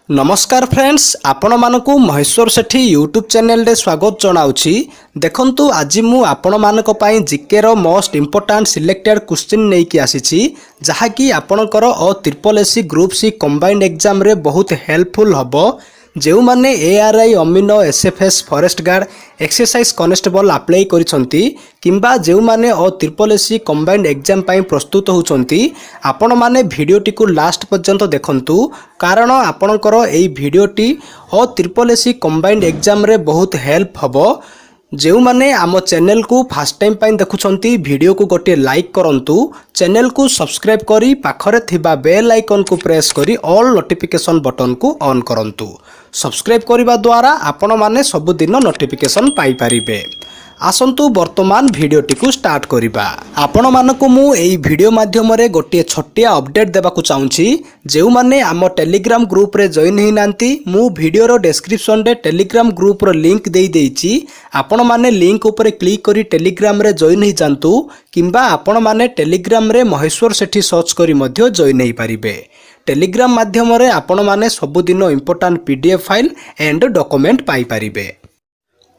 नमस्कार फ्रेंड्स, आपण मानकु महेश्वर सेठी यूट्यूब चैनल रे स्वागत जनाउछि। देखंतु आज मु आपण मानक पई जीके रो मोस्ट इंपोर्टेंट सिलेक्टेड क्वेश्चन नै कि आसीछि, जहा कि आपणकर triple SC group C combined exam रे बहुत हेल्पफुल हबो। जेउ माने एआरआई अमीनो SFS forest guard excise constable apply करिसंती किंबा जेउ माने ट्रिपल एससी कंबाइंड एग्जाम पई प्रस्तुत होउचंती, आपण माने वीडियोटी को लास्ट पर्यंत देखंतु, कारण आपणकर एई वीडियोटी ट्रिपल एससी कंबाइंड एग्जाम रे बहुत हेल्प हबो। जेउ माने आम चैनल को फर्स्ट टाइम पाइन देखुछंती, वीडियो को गोटे लाइक करंतु, चैनल को सब्सक्राइब करी पाखरे थिबा बेल आइकन को प्रेस करी ऑल नोटिफिकेशन बटन को ऑन करंतु। सब्सक्राइब करिबा द्वारा आपण माने सब दिन नोटिफिकेशन पाई परिबे। आसंतु वर्तमान वीडियोटी को स्टार्ट करिबा। आपण मानको मु एई वीडियो माध्यम रे गोटे छोटिया अपडेट देबाकू चाहूँची। जेउ माने आम टेलीग्राम ग्रुप रे जॉइन ही नांती, मु वीडियो रो डिस्क्रिप्शन रे टेलीग्राम ग्रुप रो लिंक देई देइची। आपण माने लिंक ऊपर क्लिक करी टेलीग्राम रे जॉइन ही जानतु, किंबा आपण माने टेलीग्राम रे महेश्वर सेठी सर्च करी मध्य जॉइन ही परिबे। टेलीग्राम माध्यम रे आपण माने सबुदिन important PDF file and document पाई परिबे।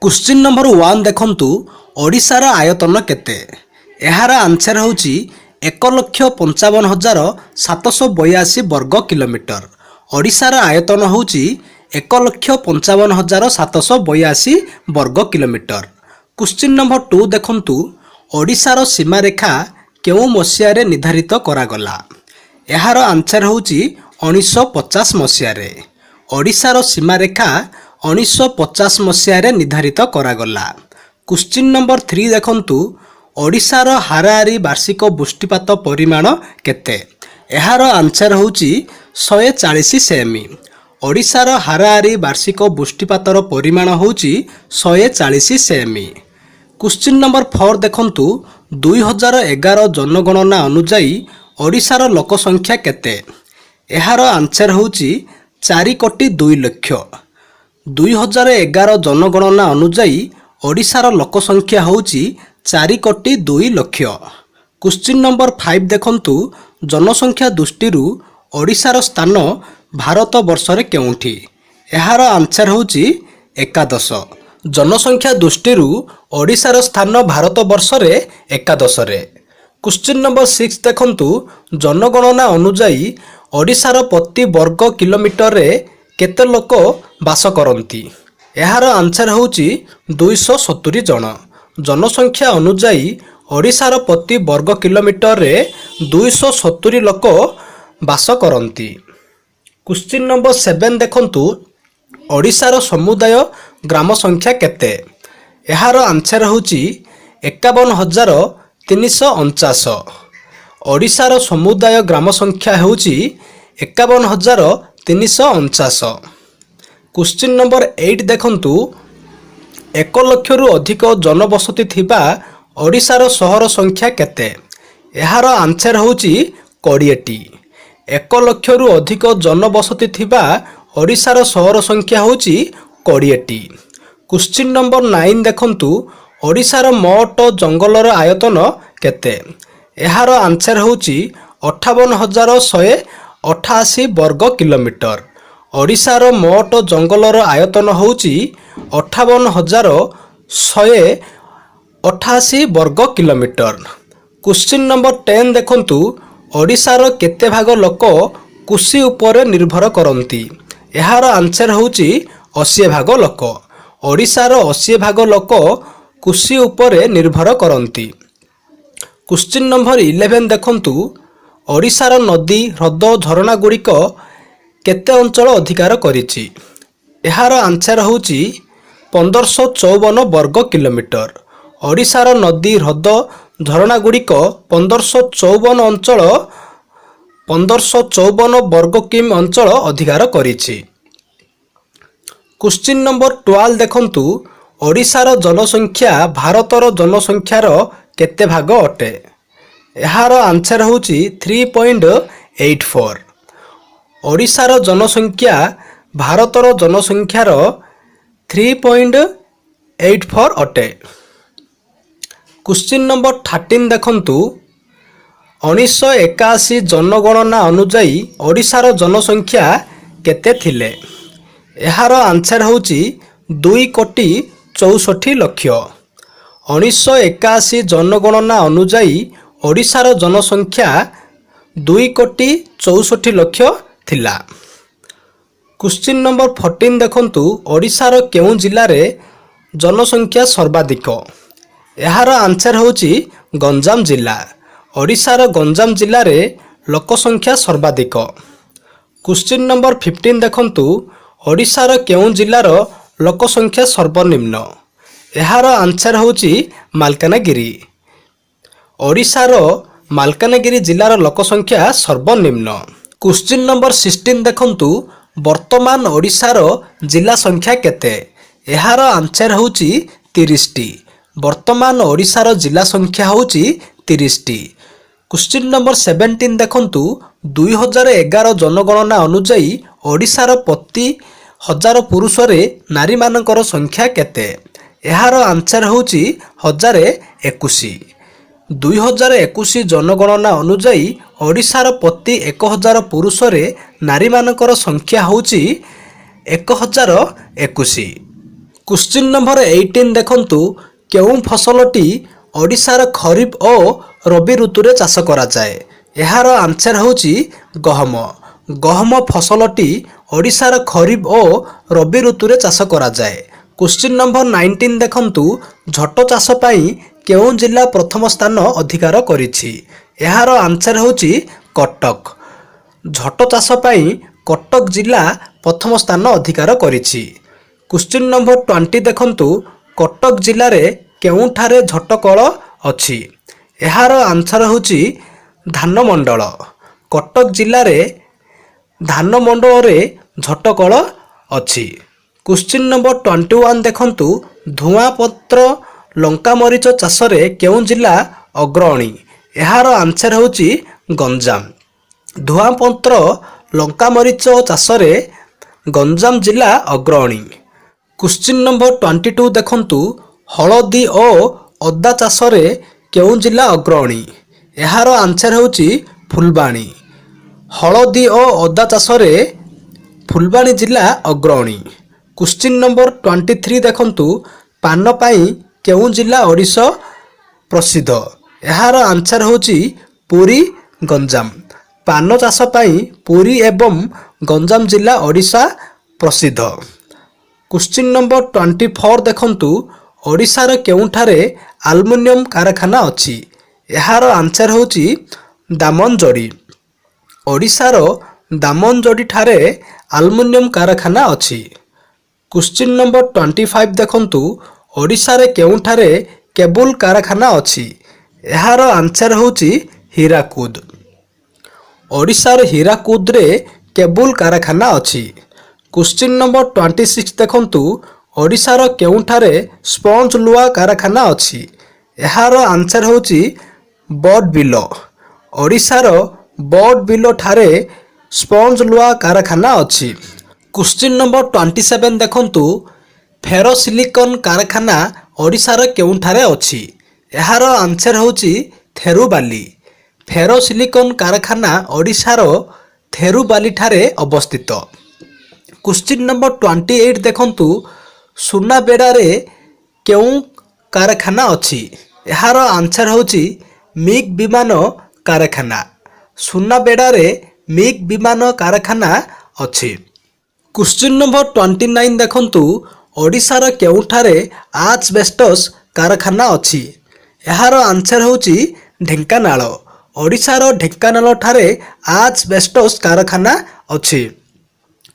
क्वेश्चन नंबर 1 देखंतु, ओडिशार आयतन केते? एहार आंसर होची 1,55,782 वर्ग किलोमीटर। ओडिशार आयतन होची 1,55,782 वर्ग किलोमीटर। क्वेश्चन नंबर 2 देखंतु, ओडिशार सीमा रेखा केउ मसिया रे निर्धारित करागला? एहार आंसर होची 1950 मसिया रे। ओडिशार सीमा रेखा 1950 मसिया रे निर्धारित करागला। क्वेश्चन नंबर 3 देखंतु, ओडिशार हाराहारी वार्षिक वृष्टिपात परिमाण केते? एहार आंसर होची 140 सेमी। ओडिशार हाराहारी वार्षिक वृष्टिपातर परिमाण होची 140 सेमी। क्वेश्चन नंबर 4 देखंतु, 2011 जनगणना अनुसार ओडिशार लोक संख्या केते? एहार आंसर होची 4,02 लाख। 2011 जनगणना अनुसार ओडिशार लोक संख्या होची 4,02 लाख। क्वेश्चन नंबर 5 देखंतु, जनसंख्या दृष्टि ओडिशार स्थान भारत वर्ष रे केउठी? एहार आंसर होची 11। जनसंख्या दृष्टि ओडिशार स्थान भारत वर्ष रे 11 रे। क्वेश्चन नंबर 6 देखंतु, जनगणना अनुसार ओडिशार प्रति वर्ग किलोमीटर रे केते लोक बास करती? एहार आंसर होची 270 जन। जनसंख्या अनुसार ओडिशार प्रति वर्ग किलोमीटर रे 270 लोक बास करती। क्वेश्चन नंबर 7 देखंतु, ओडिशार समुदाय ग्राम संख्या केते? एहार आंसर होची 51,349। ओडिशार समुदाय ग्राम संख्या होची 51,349। क्वेश्चन नंबर 8 देखंतु, 1 लाख रु अधिक जनबसति थिबा ओडिशार सहर संख्या केते? एहार आंसर होची 20टी। 1 लाख रु अधिक जनबसति थिबा ओडिशार सहर संख्या होची 20टी। क्वेश्चन नंबर 9 देखंतु, ओडिशार मोट जंगलर आयतन केते? एहार आंसर होची 58,188 वर्ग किलोमीटर। ओडिशार मोट जंगलर आयतन होची 58,188 वर्ग किलोमीटर। क्वेश्चन नंबर 10 देखंतु, ओडिशार केते भाग लोक कृषि उपरे निर्भर करती? एहार आंसर होची 80 भाग लोक। ओडिशार 80 भाग लोक कृषि उपरे निर्भर करती। क्वेश्चन नंबर 11 देखंतु, ओडिशार नदी ह्रद झरणा गुड़िक केते अंचल अधिकार करिछि? एहार आंसर होची 1554 वर्ग किलोमीटर। ओडिशार नदी ह्रद झरणा गुड़िक 1554 वर्ग किम अंचल अधिकार करिछि। क्वेश्चन नंबर 12 देखंतु, ओडिशार जनसंख्या भारतर जनसंख्यार केते भाग अटे? एहार आंसर होची 3.84। ओडिशार जनसंख्या भारतर जनसंख्यार 3.84 अटे। क्वेश्चन नंबर 13 देखंतु, 1981 जनगणना अनुसार ओडिशार जनसंख्या केते थिले? एहार आंसर होची 2,64,00,000। 1981 जनगणना अनुजाई ओडिशार जनसंख्या 2,64,00,000 थिला। क्वेश्चन नंबर 14 देखंतु ओडिशार केउं जिल्लारे जनसंख्या सर्वाधिक? एहार आंसर होची गंजाम जिल्ला। ओडिशार गंजाम जिल्लारे लोकसंख्या सर्वाधिक। क्वेश्चन नंबर 15 देखंतु ओडिशार केउं जिल्लार लोकसंख्या सर्वनिम्न? एहार आंसर होची मालकानगिरी। ओडिशार मालकानगिरी जिल्लार लोकसंख्या सर्वनिम्न। क्वेश्चन नंबर 16 देखंतु वर्तमान ओडिशार जिल्ला संख्या केते? एहार आंसर होची 30टी। वर्तमान ओडिशार जिल्ला संख्या होची 30टी। क्वेश्चन नंबर 17 देखंतु 2011 जनगणना अनुजाई ओडिशार प्रति 1000 पुरुषरे नारी मानकर संख्या केते? एहार आंसर होची 1021। 2021 जनगणना अनुजाई ओडिशार प्रति 1000 पुरुषरे नारी मानकर संख्या होची 1021। क्वेश्चन नंबर 18 देखंतु केउं फसलटी ओडिशार खरीफ ओ रबी ऋतुरे चाष करा जाए? एहार आंसर होची गहम। गहम फसलटी ओडिशार खरीफ ओ रबी ऋतुरे चाष करा जाए। क्वेश्चन नंबर 19 देखंतु झट चाष पई केउं जिल्ला प्रथम स्थान अधिकार करिछि? एहार आंसर होची कटक। झट चाष पई कटक जिल्ला प्रथम स्थान अधिकार करिछि। क्वेश्चन नंबर 20 देखंतु कटक जिल्ला रे केउंठारे झट कଳ अछि? एहार आंसर होची धान मंडल। कटक जिल्ला रे धान मंडल रे झट कଳ अछि। क्वेश्चन नंबर 21 देखंतु धुआं पत्र लंका मरीच चाष रे केउं जिल्ला अग्रणी? एहार आंसर होची गंजाम। धुआं पत्र लंका मरीच चाष रे गंजाम जिल्ला अग्रणी। क्वेश्चन नंबर 22 देखंतु हळदी ओ अदा चाष रे केउं जिल्ला अग्रणी? एहार आंसर होची फुलबाणी। हळदी ओ अदा चाष रे फुलबाणी जिल्ला अग्रणी। क्वेश्चन नंबर 23 देखंतु पान पई केउं जिल्ला ओडिशा प्रसिद्ध? एहार आंसर होची पुरी गंजाम। पान चाष पई पुरी एवं गंजाम जिल्ला ओडिशा प्रसिद्ध। क्वेश्चन नंबर 24 देखंतु ओडिशार केउंठारे आल्युमिनियम कारखाना अछि? एहार आंसर होची दामनजोड़ी। ओडिशार दामनजोड़ी ठारे आल्युमिनियम कारखाना अछि। क्वेश्चन नंबर 25 देखंतु ओडिशारे केउंठारे केबुल कारखाना अछि? एहार आंसर होची हीराकुद। ओडिशार हीराकुद रे केबुल कारखाना अछि। क्वेश्चन नंबर 26 देखंतु ओडिशार केउंठारे स्पंज लुआ कारखाना अछि? एहार आंसर होची बडबिलो। ओडिशार बडबिलो ठारे स्पंज लुआ कारखाना अछि। क्वेश्चन नंबर 27 देखंतु फेरोसिलिकन कारखाना ओडिशार केउंठारे अछि? एहार आंसर होची थेरुबाली। फेरोसिलिकन कारखाना ओडिशार थेरुबाली ठारे अवस्थित। क्वेश्चन नंबर 28 देखंतु सुनाबेड़ा रे केउं कारखाना अछि? एहार आंसर होची मिग विमान कारखाना। सुनाबेड़ा रे मिग विमान कारखाना अछि। क्वेश्चन नंबर 29 देखंतु ओडिशार केउंठारे आजबेस्टस कारखाना अछि? एहार आंसर होची ढेंकानाल। ओडिशार ढेंकानाल ठारे आजबेस्टस कारखाना अछि।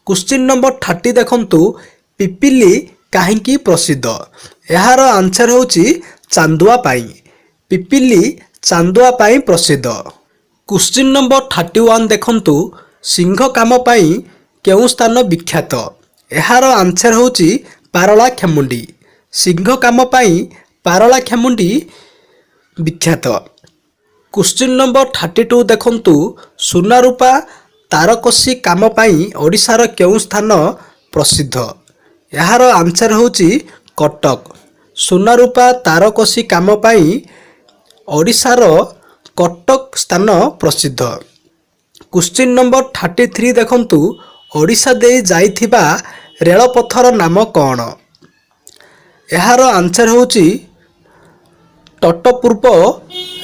क्वेश्चन नंबर 30 देखंतु पिपिली काहींकी प्रसिद्ध? एहार आंसर होची चांदुआ पाई। पिपिली चांदुआ पाई प्रसिद्ध। क्वेश्चन नंबर 31 देखंतु सिंह काम पाई केउं स्थान विख्यात? एहार आंसर होची पारला खेमुंडी। सिंह काम पाई पारला खेमुंडी विख्यात। क्वेश्चन नंबर 32 देखंतु सुना रूपा तारकसी काम पाई ओडिशार केउं स्थान प्रसिद्ध? एहार आंसर होची कटक। सुना रूपा तारकसी काम पाई ओडिशार कटक स्थान प्रसिद्ध। क्वेश्चन नंबर 33 देखंतु ଓଡ଼ିଶା ଦେଇ ଯାଇଥିବା ରେଳପଥର ନାମ କ'ଣ? ଏହାର ଆନ୍ସର ହେଉଛି ତଟପୂର୍ବ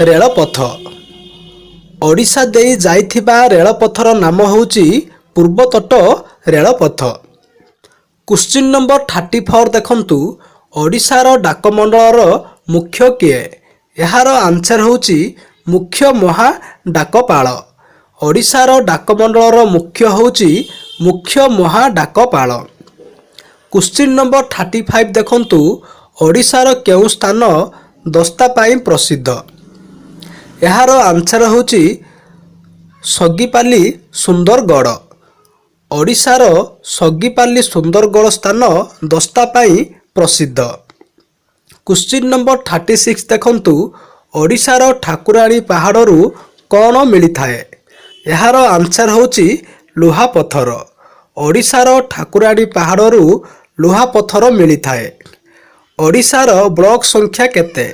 ରେଳପଥ। ଓଡ଼ିଶା ଦେଇ ଯାଇଥିବା ରେଳପଥର ନାମ ହେଉଛି ପୂର୍ବତଟ ରେଳପଥ। କ୍ୱେଶ୍ଚିନ୍ ନମ୍ବର 34 ଦେଖନ୍ତୁ, ଓଡ଼ିଶାର ଡାକମଣ୍ଡଳର ମୁଖ୍ୟ କିଏ? ଏହାର ଆନ୍ସର ହେଉଛି ମୁଖ୍ୟ ମହାଡାକପାଳ। ଓଡ଼ିଶାର ଡାକମଣ୍ଡଳର ମୁଖ୍ୟ ହେଉଛି ମୁଖ୍ୟ ମହାଡାକପାଳ। କ୍ୱେଶ୍ଚିନ୍ ନମ୍ବର 35 ଦେଖନ୍ତୁ, ଓଡ଼ିଶାର କେଉଁ ସ୍ଥାନ ଦସ୍ତା ପାଇଁ ପ୍ରସିଦ୍ଧ? ଏହାର ଆନ୍ସର ହେଉଛି ସଗିପାଲି ସୁନ୍ଦରଗଡ଼। ଓଡ଼ିଶାର ସଗିପାଲି ସୁନ୍ଦରଗଡ଼ ସ୍ଥାନ ଦସ୍ତା ପାଇଁ ପ୍ରସିଦ୍ଧ। କ୍ୱେଶ୍ଚିନ୍ ନମ୍ବର 36 ଦେଖନ୍ତୁ, ଓଡ଼ିଶାର ଠାକୁରାଣୀ ପାହାଡ଼ରୁ କ'ଣ ମିଳିଥାଏ? ଏହାର ଆନ୍ସର ହେଉଛି ଲୁହାପଥର। ଓଡ଼ିଶାର ଠାକୁରାଣୀ ପାହାଡ଼ରୁ ଲୁହାପଥର ମିଳିଥାଏ। ଓଡ଼ିଶାର ବ୍ଲକ ସଂଖ୍ୟା କେତେ?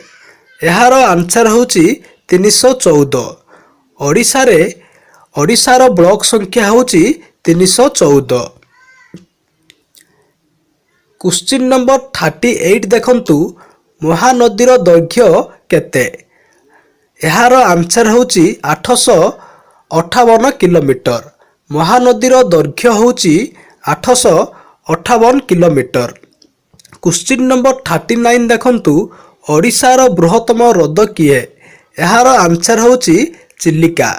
ଏହାର ଆନ୍ସର ହେଉଛି 314। ଓଡ଼ିଶାର ବ୍ଲକ ସଂଖ୍ୟା ହେଉଛି 314। କ୍ୱେଶ୍ଚିନ୍ ନମ୍ବର 38 ଦେଖନ୍ତୁ, ମହାନଦୀର ଦୈର୍ଘ୍ୟ କେତେ? ଏହାର ଆନ୍ସର ହେଉଛି 858 କିଲୋମିଟର। ମହାନଦୀର ଦୈର୍ଘ୍ୟ ହେଉଛି 858 କିଲୋମିଟର। କ୍ୱେଶ୍ଚିନ୍ ନମ୍ବର 39 ଦେଖନ୍ତୁ, ଓଡ଼ିଶାର ବୃହତ୍ତମ ହ୍ରଦ କିଏ? ଏହାର ଆନ୍ସର ହେଉଛି ଚିଲିକା।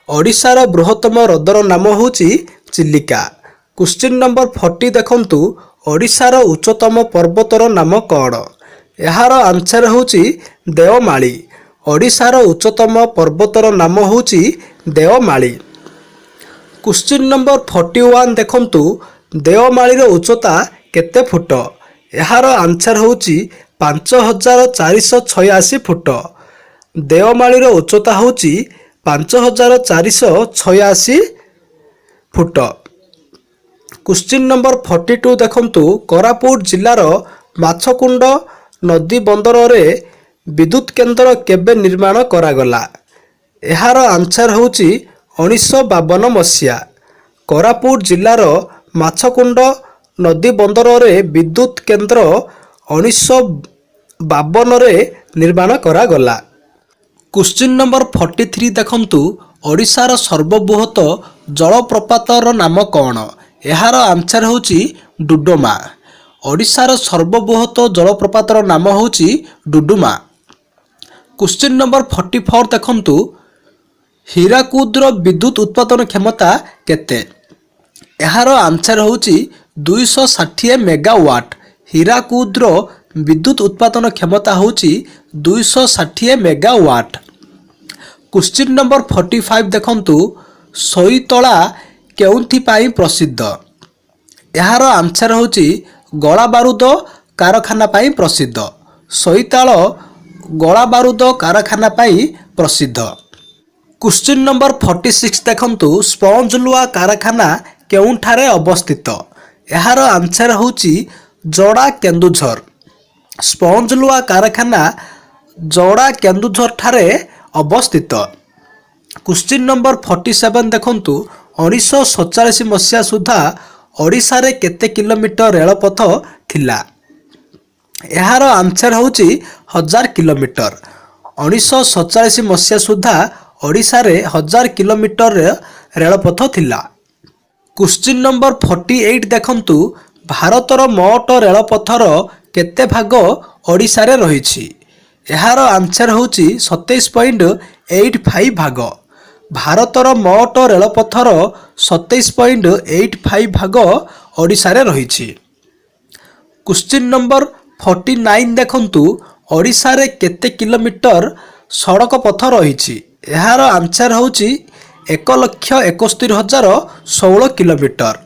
ଓଡ଼ିଶାର ବୃହତ୍ତମ ହ୍ରଦର ନାମ ହେଉଛି ଚିଲିକା। କ୍ୱେଶ୍ଚିନ୍ ନମ୍ବର 40 ଦେଖନ୍ତୁ, ଓଡ଼ିଶାର ଉଚ୍ଚତମ ପର୍ବତର ନାମ କ'ଣ? ଏହାର ଆନ୍ସର ହେଉଛି ଦେଓମାଳି। ଓଡ଼ିଶାର ଉଚ୍ଚତମ ପର୍ବତର ନାମ ହେଉଛି ଦେଓମାଳି। କ୍ୱେଶ୍ଚିନ୍ ନମ୍ବର 41 ଦେଖନ୍ତୁ, ଦେଓମାଳିର ଉଚ୍ଚତା କେତେ ଫୁଟ? ଏହାର ଆନ୍ସର ହେଉଛି 5486 ଫୁଟ। ଦେଓମାଳିର ଉଚ୍ଚତା ହେଉଛି 5486 ଫୁଟ। କ୍ୱେଶ୍ଚିନ୍ ନମ୍ବର 42 ଦେଖନ୍ତୁ, କୋରାପୁଟ ଜିଲ୍ଲାର ମାଛକୁଣ୍ଡ ନଦୀ ବନ୍ଦରରେ ବିଦ୍ୟୁତ କେନ୍ଦ୍ର କେବେ ନିର୍ମାଣ କରାଗଲା? ଏହାର ଆନ୍ସର ହେଉଛି 1952 ମସିହା। କୋରାପୁଟ ଜିଲ୍ଲାର ମାଛକୁଣ୍ଡ ନଦୀ ବନ୍ଦରରେ ବିଦ୍ୟୁତ କେନ୍ଦ୍ର 1952ରେ ନିର୍ମାଣ କରାଗଲା। କ୍ୱେଶ୍ଚିନ୍ ନମ୍ବର 43 ଦେଖନ୍ତୁ, ଓଡ଼ିଶାର ସର୍ବବୃହତ ଜଳପ୍ରପାତର ନାମ କ'ଣ? ଏହାର ଆନ୍ସର ହେଉଛି ଡୁଡୁମା। ଓଡ଼ିଶାର ସର୍ବବୃହତ ଜଳପ୍ରପାତର ନାମ ହେଉଛି ଡୁଡୁମା। କ୍ୱେଶ୍ଚିନ୍ ନମ୍ବର 44 ଦେଖନ୍ତୁ, ହୀରାକୁଦର ବିଦ୍ୟୁତ ଉତ୍ପାଦନ କ୍ଷମତା କେତେ? ଏହାର ଆନ୍ସର ହେଉଛି 260 ମେଗାୱାଟ। ହୀରାକୁଦର ବିଦ୍ୟୁତ ଉତ୍ପାଦନ କ୍ଷମତା ହେଉଛି 260 ମେଗାୱାଟ। କ୍ୱେଶ୍ଚିନ୍ ନମ୍ବର 45 ଦେଖନ୍ତୁ, ସଇତଳା କେଉଁଥିପାଇଁ ପ୍ରସିଦ୍ଧ? ଏହାର ଆନ୍ସର ହେଉଛି ଗୋଳାବାରୁଦ କାରଖାନା ପାଇଁ ପ୍ରସିଦ୍ଧ। ସଇତାଳ ଗୋଳାବାରୁଦ କାରଖାନା ପାଇଁ ପ୍ରସିଦ୍ଧ। କ୍ୱେଶ୍ଚିନ୍ ନମ୍ବର 46 ଦେଖନ୍ତୁ, ସ୍ପଞ୍ଜ ଲୁହା କାରଖାନା କେଉଁଠାରେ ଅବସ୍ଥିତ? ଏହାର ଆନ୍ସର ହେଉଛି ଯୋଡ଼ା କେନ୍ଦୁଝର। ସ୍ପଞ୍ଜ ଲୁହା କାରଖାନା ଯୋଡ଼ା କେନ୍ଦୁଝର ଠାରେ ଅବସ୍ଥିତ। କ୍ୱେଶ୍ଚିନ୍ ନମ୍ବର 47 ଦେଖନ୍ତୁ, 1947 ମସିହା ସୁଦ୍ଧା ଓଡ଼ିଶାରେ କେତେ କିଲୋମିଟର ରେଳପଥ ଥିଲା? ଏହାର ଆନ୍ସର ହେଉଛି 1000 କିଲୋମିଟର। 1947 ମସିହା ସୁଦ୍ଧା ଓଡ଼ିଶାରେ 1000 କିଲୋମିଟର ରେଳପଥ ଥିଲା। କ୍ୱେଶ୍ଚିନ୍ ନମ୍ବର 48 ଦେଖନ୍ତୁ, ଭାରତର ମୋଟ ରେଳପଥର କେତେ ଭାଗ ଓଡ଼ିଶାରେ ରହିଛି? ଏହାର ଆନ୍ସର ହେଉଛି 27.85 ଭାଗ। ଭାରତର ମୋଟ ରେଳପଥର 27.85 ଭାଗ ଓଡ଼ିଶାରେ ରହିଛି। କ୍ୱେଶ୍ଚିନ୍ ନମ୍ବର 49 ଦେଖନ୍ତୁ, ଓଡ଼ିଶାରେ କେତେ କିଲୋମିଟର ସଡ଼କ ପଥ ରହିଛି? ଏହାର ଆନ୍ସର ହେଉଛି 1,71,16 କିଲୋମିଟର।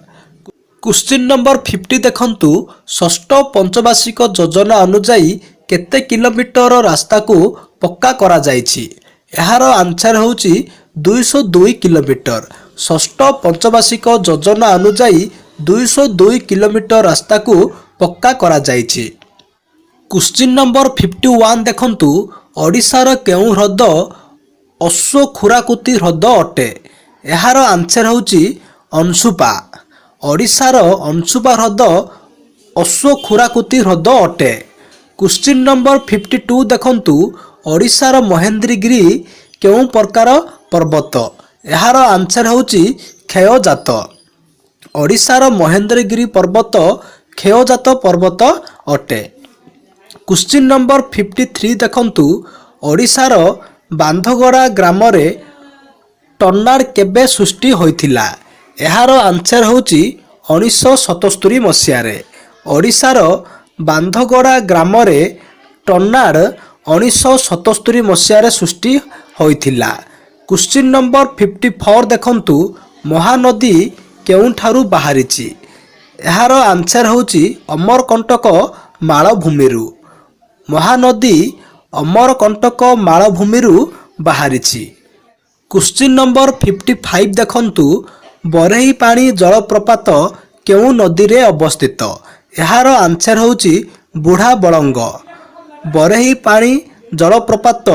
କ୍ୱେଶ୍ଚିନ୍ ନମ୍ବର 50 ଦେଖନ୍ତୁ, ଷଷ୍ଠ ପଞ୍ଚବାର୍ଷିକ ଯୋଜନା ଅନୁଯାୟୀ କେତେ କିଲୋମିଟର ରାସ୍ତାକୁ ପକ୍କା କରାଯାଇଛି? ଏହାର ଆନ୍ସର ହେଉଛି 202 କିଲୋମିଟର। ଷଷ୍ଠ ପଞ୍ଚବାର୍ଷିକ ଯୋଜନା ଅନୁଯାୟୀ 202 କିଲୋମିଟର ରାସ୍ତାକୁ ପକ୍କା କରାଯାଇଛି। କ୍ୱେଶ୍ଚିନ୍ ନମ୍ବର 51 ଦେଖନ୍ତୁ, ଓଡ଼ିଶାର କେଉଁ ହ୍ରଦ ଅଶ୍ୱକ୍ଷୁରାକୁତି ହ୍ରଦ ଅଟେ? ଏହାର ଆନ୍ସର ହେଉଛି ଅଂଶୁପା। ଓଡ଼ିଶାର ଅଂଶୁପା ହ୍ରଦ ଅଶ୍ୱକ୍ଷୁରାକୁତି ହ୍ରଦ ଅଟେ। କ୍ୱେଶ୍ଚିନ୍ ନମ୍ବର 52 ଦେଖନ୍ତୁ ଓଡ଼ିଶାର ମହେନ୍ଦ୍ରଗିରି କେଉଁ ପ୍ରକାର ପର୍ବତ? ଏହାର ଆନ୍ସର ହେଉଛି କ୍ଷୟଜାତ। ଓଡ଼ିଶାର ମହେନ୍ଦ୍ରଗିରି ପର୍ବତ କ୍ଷୟଜାତ ପର୍ବତ ଅଟେ। କ୍ୱେଶ୍ଚିନ୍ ନମ୍ବର 53 ଦେଖନ୍ତୁ ଓଡ଼ିଶାର ବାନ୍ଧଗଡ଼ା ଗ୍ରାମରେ ଟର୍ନାଡୋ କେବେ ସୃଷ୍ଟି ହୋଇଥିଲା? ଏହାର ଆନ୍ସର ହେଉଛି 1977 ମସିହାରେ। ଓଡ଼ିଶାର ବାନ୍ଧଗଡ଼ା ଗ୍ରାମରେ ଟର୍ନାଡୋ 1977 ମସିହାରେ ସୃଷ୍ଟି ହୋଇଥିଲା। କ୍ୱେଶ୍ଚିନ୍ ନମ୍ବର 54 ଦେଖନ୍ତୁ ମହାନଦୀ କେଉଁଠାରୁ ବାହାରିଛି? ଏହାର ଆନ୍ସର ହେଉଛି ଅମରକଣ୍ଟକ ମାଳଭୂମିରୁ। ମହାନଦୀ ଅମରକଣ୍ଟକ ମାଳଭୂମିରୁ ବାହାରିଛି। କ୍ୱେଶ୍ଚିନ୍ ନମ୍ବର 55 ଦେଖନ୍ତୁ ବରେହିପାଣି ଜଳପ୍ରପାତ କେଉଁ ନଦୀରେ ଅବସ୍ଥିତ? ଏହାର ଆନ୍ସର ହେଉଛି ବୁଢ଼ାବଳଙ୍ଗ। ବରେହିପାଣି ଜଳପ୍ରପାତ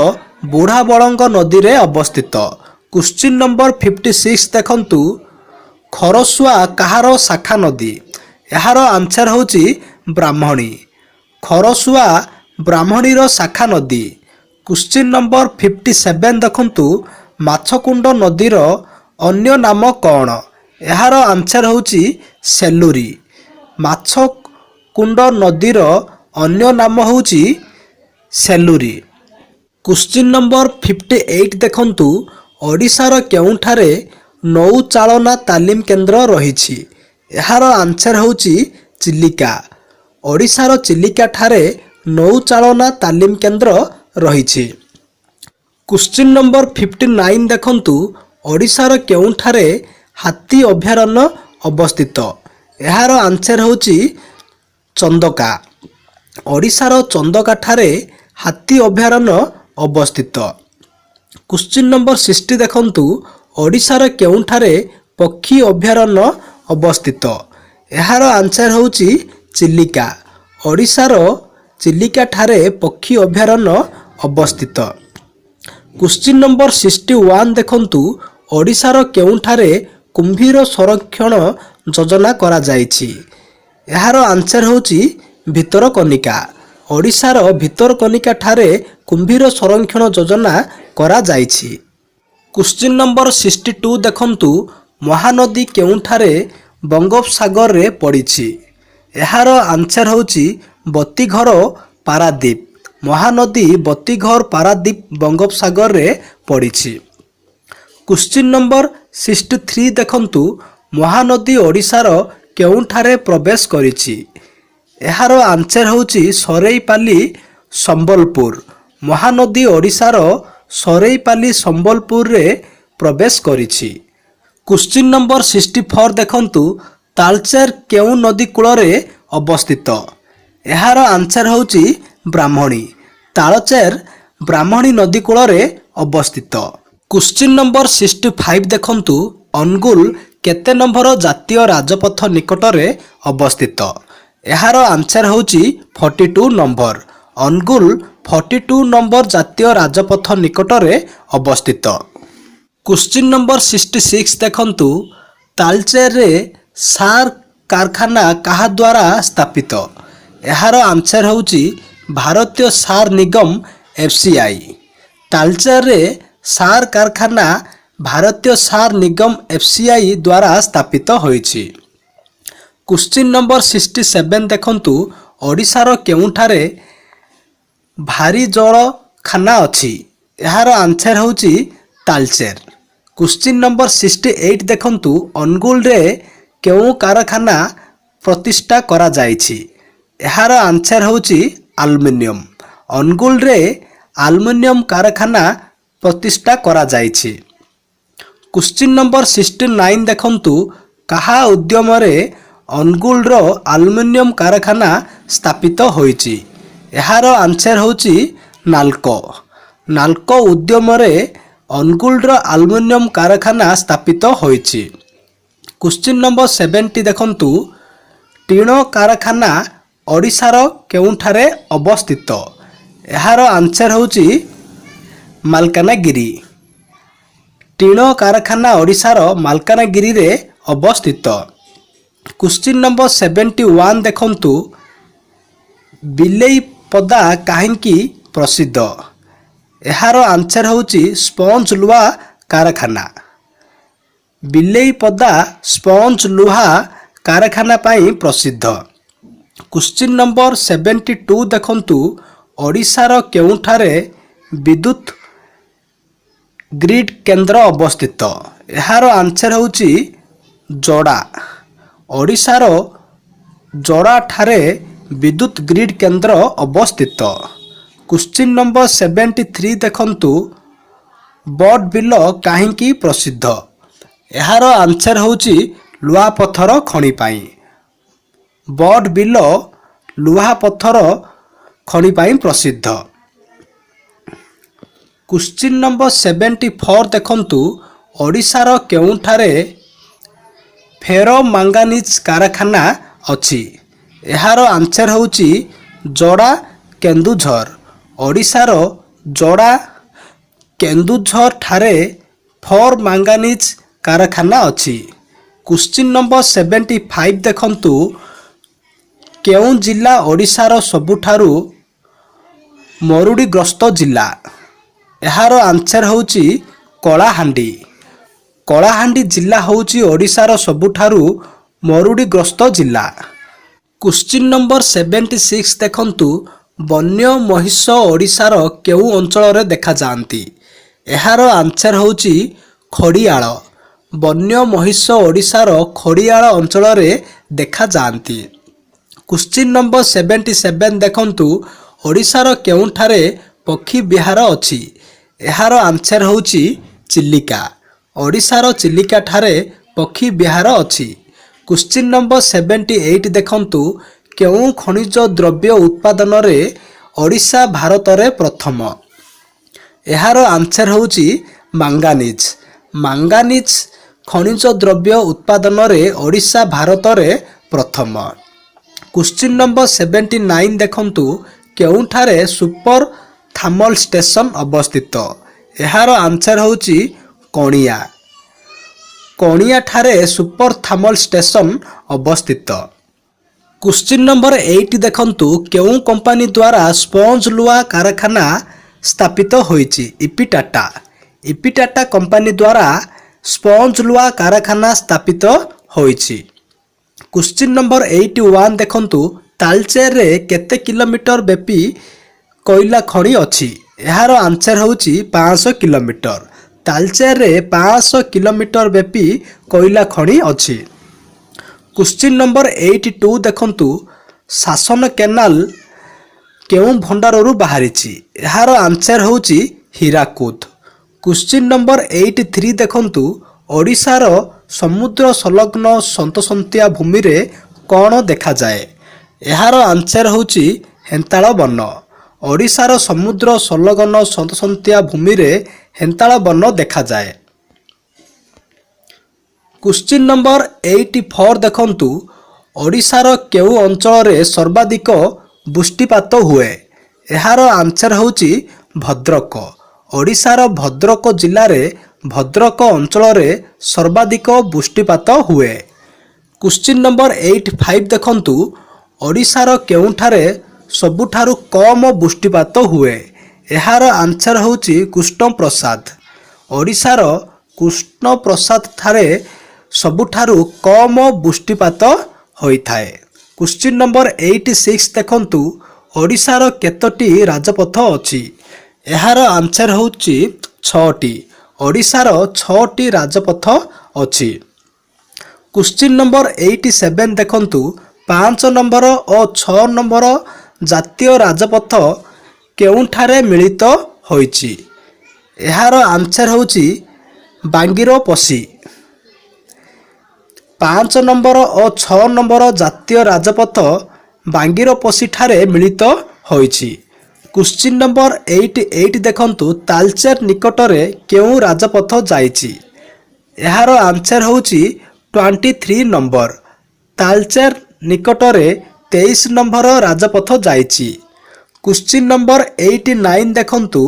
ବୁଢ଼ାବଳଙ୍ଗ ନଦୀରେ ଅବସ୍ଥିତ। କ୍ୱେଶ୍ଚିନ୍ ନମ୍ବର 56 ଦେଖନ୍ତୁ ଖରସୁଆ କାହାର ଶାଖା ନଦୀ? ଏହାର ଆନ୍ସର ହେଉଛି ବ୍ରାହ୍ମଣୀ। ଖରସୁଆ ବ୍ରାହ୍ମଣୀର ଶାଖା ନଦୀ। କ୍ୱେଶ୍ଚିନ୍ ନମ୍ବର 57 ଦେଖନ୍ତୁ ମାଛକୁଣ୍ଡ ନଦୀର ଅନ୍ୟ ନାମ କ'ଣ? ଏହାର ଆନ୍ସର ହେଉଛି ସେଲୁରି। ମାଛକୁଣ୍ଡ ନଦୀର ଅନ୍ୟ ନାମ ହେଉଛି ସେଲୁରି। କ୍ୱେଶ୍ଚିନ୍ ନମ୍ବର 58 ଦେଖନ୍ତୁ ଓଡ଼ିଶାର କେଉଁଠାରେ ନୌଚାଳନା ତାଲିମ କେନ୍ଦ୍ର ରହିଛି? ଏହାର ଆନ୍ସର ହେଉଛି ଚିଲିକା। ଓଡ଼ିଶାର ଚିଲିକା ଠାରେ ନୌଚାଳନା ତାଲିମ କେନ୍ଦ୍ର ରହିଛି। କ୍ୱେଶ୍ଚିନ୍ ନମ୍ବର 59 ଦେଖନ୍ତୁ ଓଡ଼ିଶାର କେଉଁଠାରେ ହାତୀ ଅଭୟାରଣ୍ୟ ଅବସ୍ଥିତ? ଏହାର ଆନ୍ସର ହେଉଛି ଚନ୍ଦକା। ଓଡ଼ିଶାର ଚନ୍ଦକା ଠାରେ ହାତୀ ଅଭୟାରଣ୍ୟ ଅବସ୍ଥିତ। କ୍ୱେଶ୍ଚିନ୍ ନମ୍ବର 60 ଦେଖନ୍ତୁ ଓଡ଼ିଶାର କେଉଁଠାରେ ପକ୍ଷୀ ଅଭୟାରଣ୍ୟ ଅବସ୍ଥିତ? ଏହାର ଆନ୍ସର ହେଉଛି ଚିଲିକା। ଓଡ଼ିଶାର ଚିଲିକା ଠାରେ ପକ୍ଷୀ ଅଭୟାରଣ୍ୟ ଅବସ୍ଥିତ। କ୍ୱେଶ୍ଚିନ୍ ନମ୍ବର 61 ଦେଖନ୍ତୁ ଓଡ଼ିଶାର କେଉଁଠାରେ କୁମ୍ଭୀର ସଂରକ୍ଷଣ ଯୋଜନା କରାଯାଇଛି? ଏହାର ଆନ୍ସର ହେଉଛି ଭିତରକନିକା। ଓଡ଼ିଶାର ଭିତରକନିକା ଠାରେ କୁମ୍ଭୀର ସଂରକ୍ଷଣ ଯୋଜନା କରାଯାଇଛି। କ୍ୱେଶ୍ଚିନ୍ ନମ୍ବର 62 ଦେଖନ୍ତୁ ମହାନଦୀ କେଉଁଠାରେ ବଙ୍ଗୋପସାଗରରେ ପଡ଼ିଛି? ଏହାର ଆନ୍ସର ହେଉଛି ବତୀଘର ପାରାଦୀପ। ମହାନଦୀ ବତୀଘର ପାରାଦୀପ ବଙ୍ଗୋପସାଗରରେ ପଡ଼ିଛି। କ୍ୱେଶ୍ଚିନ୍ ନମ୍ବର 63 ଦେଖନ୍ତୁ ମହାନଦୀ ଓଡ଼ିଶାର କେଉଁଠାରେ ପ୍ରବେଶ କରିଛି? ଏହାର ଆନ୍ସର ହେଉଛି ସରେଇପାଲି ସମ୍ବଲପୁର। ମହାନଦୀ ଓଡ଼ିଶାର ସରେଇପାଲି ସମ୍ବଲପୁରରେ ପ୍ରବେଶ କରିଛି। କ୍ୱେଶ୍ଚିନ୍ ନମ୍ବର 64 ଦେଖନ୍ତୁ ତାଳଚେର କେଉଁ ନଦୀ କୂଳରେ ଅବସ୍ଥିତ? ଏହାର ଆନ୍ସର ହେଉଛି ବ୍ରାହ୍ମଣୀ। ତାଳଚେର ବ୍ରାହ୍ମଣୀ ନଦୀ କୂଳରେ ଅବସ୍ଥିତ। କ୍ୱେଶ୍ଚିନ୍ ନମ୍ବର 65 ଦେଖନ୍ତୁ ଅନୁଗୁଳ କେତେ ନମ୍ବର ଜାତୀୟ ରାଜପଥ ନିକଟରେ ଅବସ୍ଥିତ? ଏହାର ଆନ୍ସର ହେଉଛି 42 ନମ୍ବର। ଅନୁଗୁଳ 42 ନମ୍ବର ଜାତୀୟ ରାଜପଥ ନିକଟରେ ଅବସ୍ଥିତ। କ୍ୱେଶ୍ଚିନ୍ ନମ୍ବର 66 ଦେଖନ୍ତୁ ତାଳଚେରରେ ସାର କାରଖାନା କାହା ଦ୍ୱାରା ସ୍ଥାପିତ? ଏହାର ଆନ୍ସର ହେଉଛି ଭାରତୀୟ ସାର ନିଗମ FCI। ତାଳଚେରରେ ସାର କାରଖାନା ଭାରତୀୟ ସାର ନିଗମ FCI ଦ୍ୱାରା ସ୍ଥାପିତ ହୋଇଛି। କ୍ୱେଶ୍ଚିନ୍ ନମ୍ବର 67 ଦେଖନ୍ତୁ ଓଡ଼ିଶାର କେଉଁଠାରେ ଭାରୀ ଜଳଖାନା ଅଛି? ଏହାର ଆନ୍ସର ହେଉଛି ତାଳଚେର। କ୍ୱେଶ୍ଚିନ୍ ନମ୍ବର 68 ଦେଖନ୍ତୁ ଅନୁଗୁଳରେ କେଉଁ କାରଖାନା ପ୍ରତିଷ୍ଠା କରାଯାଇଛି? ଏହାର ଆନ୍ସର ହେଉଛି ଆଲୁମିନିୟମ। ଅନୁଗୁଳରେ ଆଲୁମିନିୟମ କାରଖାନା ପ୍ରତିଷ୍ଠା କରାଯାଇଛି। କ୍ୱେଶ୍ଚିନ୍ ନମ୍ବର 69 ଦେଖନ୍ତୁ କାହା ଉଦ୍ୟମରେ ଅନୁଗୁଳର ଆଲୁମିନିୟମ କାରଖାନା ସ୍ଥାପିତ ହୋଇଛି? ଏହାର ଆନ୍ସର ହେଉଛି ନାଲକୋ। ନାଲକୋ ଉଦ୍ୟମରେ ଅନୁଗୁଳର ଆଲୁମିନିୟମ କାରଖାନା ସ୍ଥାପିତ ହୋଇଛି। କ୍ୱେଶ୍ଚିନ୍ ନମ୍ବର 70 ଦେଖନ୍ତୁ ଟିଣ କାରଖାନା ଓଡ଼ିଶାର କେଉଁଠାରେ ଅବସ୍ଥିତ? ଏହାର ଆନ୍ସର ହେଉଛି ମାଲକାନଗିରି। ଟିଣ କାରଖାନା ଓଡ଼ିଶାର ମାଲକାନଗିରିରେ ଅବସ୍ଥିତ। क्वेश्चन नंबर 71 देखंतु बिलेई पदा काहींकी प्रसिद्ध। एहार आंसर होची स्पंज लुहा कारखाना। बिलेई पदा स्पंज लुहा कारखाना पाई प्रसिद्ध। क्वेश्चन नंबर 72 देखंतु ओडिशार केउठारे विद्युत ग्रिड केंद्र अवस्थित। एहार आंसर होची जोड़ा। ओडिशार जोड़ा ठारे विद्युत ग्रिड केंद्र अवस्थित। क्वेश्चन नंबर 73 देखंतु बड बिल काहींकी प्रसिद्ध। एहार आंसर होची लुहा पत्थर खଣି पाई। बड बिल लुहा पत्थर खଣି पाई प्रसिद्ध। क्वेश्चन नंबर 74 देखंतु ओडिशार केउठारे फेरो मांगानीज कारखाना अछि। एहार आंसर होची जोड़ा केन्दुझर। ओडिशार जोड़ा केन्दुझर ठारे फेरो मांगानीज कारखाना अछि। क्वेश्चन नंबर 75 देखंतु केउं जिला ओडिशार सबुठारु मरुड़ीग्रस्त जिला। एहार आंसर होची कलाहांडी। कलाहांडी जिला होची ओडिशार सबुठारु मरुड़ीग्रस्त जिला। क्वेश्चन नंबर 76 देखंतु वन्य महिष ओडिशार केउ अंचल रे देखा जांती। एहार आंसर होची खड़ियाल। वन्य महिष ओडिशार खड़ियाल अंचल रे देखा जांती। क्वेश्चन नंबर 77 देखंतु ओडिशार केउठारे पक्षी विहार अछि। एहार आंसर होची चिलिका। ओडिशार चिलिका ठारे पक्षी विहार अछि। क्वेश्चन नंबर 78 देखंतु केउं खनिज द्रव्य उत्पादन रे ओडिशा भारत रे प्रथम। एहार आंसर होची मांगानीज। मांगानीज खनिज द्रव्य उत्पादन रे ओडिशा भारत रे प्रथम। क्वेश्चन नंबर 79 देखंतु केउंठारे सुपर थर्मल स्टेशन अवस्थित। एहार आंसर होची कणिया। कणिया ठारे सुपर थर्मल स्टेशन अवस्थित। क्वेश्चन नंबर 8 देखंतु केउं कंपनी द्वारा स्पंज लुहा कारखाना स्थापित होईची। इपिटाटा। इपिटाटा कंपनी द्वारा स्पंज लुहा कारखाना स्थापित होईची। क्वेश्चन नंबर 81 देखंतु तालचेर रे केते किलोमीटर व्यापी कोयला खଣି अछि। एहार आंसर होची 500 किलोमीटर। तालचेर रे 500 किलोमीटर व्यापी कोयला खଣି अछि। क्वेश्चन नंबर 82 देखंतु शासन केनाल केउं भंडाररू बाहरिछि। एहार आंसर होची हीराकुद। क्वेश्चन नंबर 83 देखंतु ओडिशार समुद्र संलग्न सन्तसंतिया भूमि रे कोन देखा जाए। एहार आंसर होची हेंताळ वन। ओडिशार समुद्र संलग्न सन्तसंतिया भूमि रे हेंताळ वन देखा जाए। क्वेश्चन नंबर 84 देखंतु ओडिशार केउ अंचल रे सर्वाधिक वृष्टिपात हुए। एहार आंसर होची भद्रक। ओडिशार भद्रक जिल्ला रे भद्रक अंचल रे सर्वाधिक वृष्टिपात हुए। क्वेश्चन नंबर 85 देखंतु ओडिशार केउठारे सबुठारु कम वृष्टिपात हुए। एहार आंसर होची कृष्णप्रसाद। ओडिशार कृष्णप्रसाद ठारे सबुठारु कम वृष्टिपात होइथाए। क्वेश्चन नंबर 86 देखंतु ओडिशार केतोटी राजपथ अछि। एहार आंसर होची 6टी। ओडिशार 6टी राजपथ अछि। क्वेश्चन नंबर 87 देखंतु 5 नंबर और 6 नंबर जातीय राजपथ केउठारे मिलित होइछि। एहार आंसर होची बांगीरपसी। 5 नंबर और 6 नंबर जातीय राजपथ बांगीरपसी ठारे मिलित होइछि। क्वेश्चन नंबर 88 देखंतु तालचेर निकटरे केउ राजपथ जाइछि। एहार आंसर होची 23 नंबर। तालचेर निकटरे 23 नंबर राजपथ जाइछि। क्वेश्चन नंबर 89 देखंतु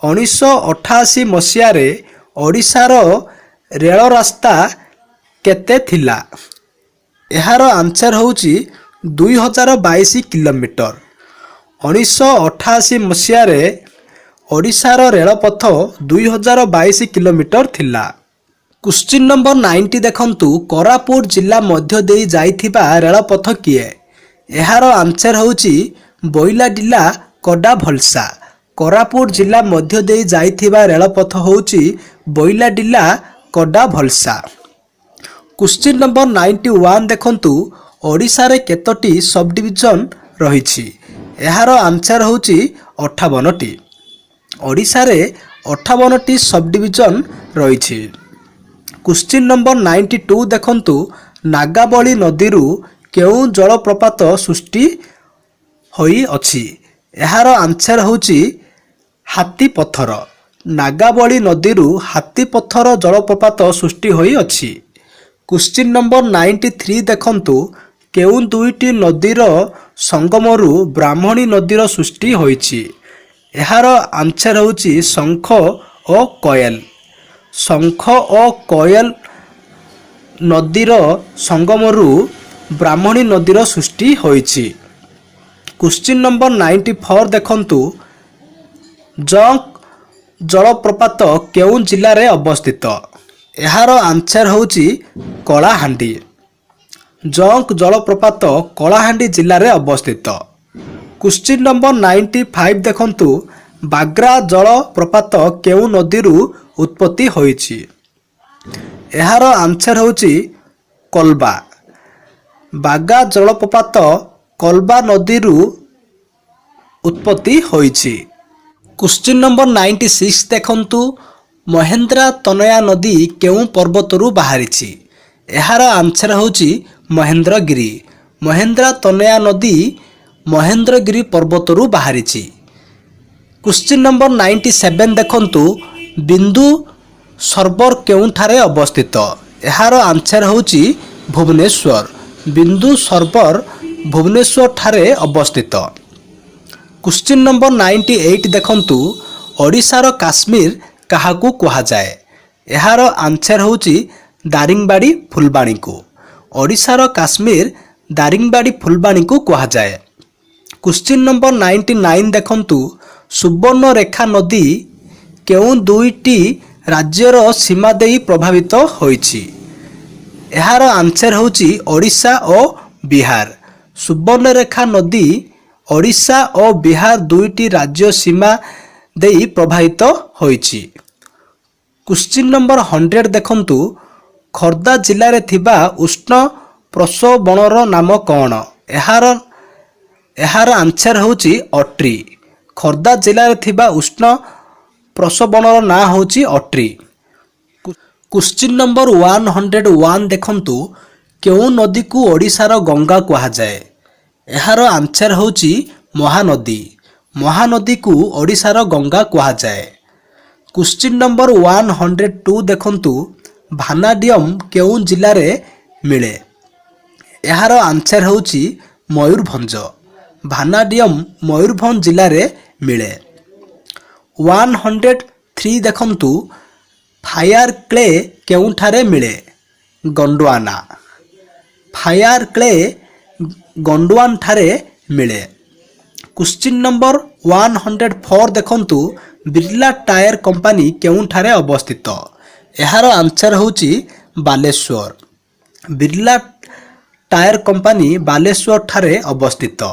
1988 मसीहारे ओडिशार रेल रास्ता केते थिला। एहार आंसर होउची 2022 किलोमीटर। 1988 मसीह ओडिशार रेलपथ 2022 किलोमीटर थिला। क्वेश्चन नंबर 90 देखंतु कोरापुट जिला मध्य देई जाइथिबा रेलपथ किए? एहार आंसर होउची बोइलाडिला कोडा भलसा। कोरापुट जिला मध्य देई जाइथिबा रेलपथ होउची बोइलाडिला कोडा भलसा। क्वेश्चन नंबर 91 देखंतु ओडिशा रे केतोटी सब डिविजन रहिछि? एहार आंसर होउची 58टी। ओडिशा रे 58टी सब डिविजन रहिछि। क्वेश्चन नंबर 92 देखंतु नागाबली नदीरू केउ जलप्रपात सृष्टि होई अछि? एहार आंसर होउची हाथी पत्थर। नागाबली नदीरू हाथी पत्थर जलप्रपात सृष्टि होई अछि। क्वेश्चन नंबर 93 देखंतु केउ दुईटी नदीर संगमरू ब्राह्मणी नदीर सृष्टि होईछि? एहार आंसर होउची शंख और कोयल। शंख और कोयल नदीर संगमरू ब्राह्मणी नदीर सृष्टि होईछि। क्वेश्चन नंबर 94 देखंतु जंक जलप्रपात केउ जिल्ला रे अवस्थित? एहार आंसर होउची कलाहांडी। जंक जलप्रपात कलाहांडी जिल्ला रे अवस्थित। क्वेश्चन नंबर 95 देखंतु बाग्रा जलप्रपात केउ नदीरू उत्पत्ति होईछि? एहार आंसर होउची कोलबा। बागा जलप्रपात कोलबा नदीरू उत्पत्ति होईछि। क्वेश्चन नंबर 96 देखंतु महेंद्रा तनया नदी केउ पर्वतरू बाहरिछि? एहार आंसर होउची महेंद्रगिरी। महेंद्रा तनया नदी महेंद्रगिरी पर्वतरू बाहरिछि। क्वेश्चन नंबर 97 देखंतु बिंदु सरोवर केउठारे अवस्थित? एहार आंसर होउची भुवनेश्वर। बिंदु सरोवर भुवनेश्वर ठारे अवस्थित। क्वेश्चन नंबर 98 देखंतु ओडिशार काश्मीर काहाकू कुहा जाए? एहार आंसर होउची दारिंगबाड़ी फुलबाणी को। ओडिशार काश्मीर दारिंगबाड़ी फुलबाणी को कुहा जाए। क्वेश्चन नंबर 99 देखंतु सुवर्णरेखा नदी केउ दुईटी राज्यर सीमा देई प्रभावित होईछि? एहार आंसर होउची ओडिशा और बिहार। सुवर्णरेखा नदी ओडिशा और बिहार दुईटी राज्य सीमा देई प्रभावित होईछि। क्वेश्चन नंबर 100 देखंतु खोर्धा जिल्ला रे थिबा उष्ण प्रसवणर नाम कौन? एहार आंसर होउची अट्री। खोर्धा जिल्ला रे थिबा उष्ण प्रसवणर ना होउची अट्री। क्वेश्चन नंबर 101 देखंतु केउ नदी को ओडिशार गंगा कुहा जाए? एहार आंसर होउची महानदी। महानदी को ओडिशार गंगा कुहा जाए। क्वेश्चन नंबर 102 देखंतु भानाडियम केउ जिल्ला रे मिले? एहार आंसर होउची मयूरभंज। भानाडियम मयूरभंज जिल्ला रे मिले। 103 देखंतु फायर क्ले केउठारे मिले? गंडवाना। फायर क्ले गंडवान ठारे मिले। क्वेश्चन नंबर 104 देखंतु बिरला टायर कंपनी केउठारे अवस्थित? एहार आंसर होउची बालेश्वर। बिरला टायर कंपनी बालेश्वर ठारे अवस्थित।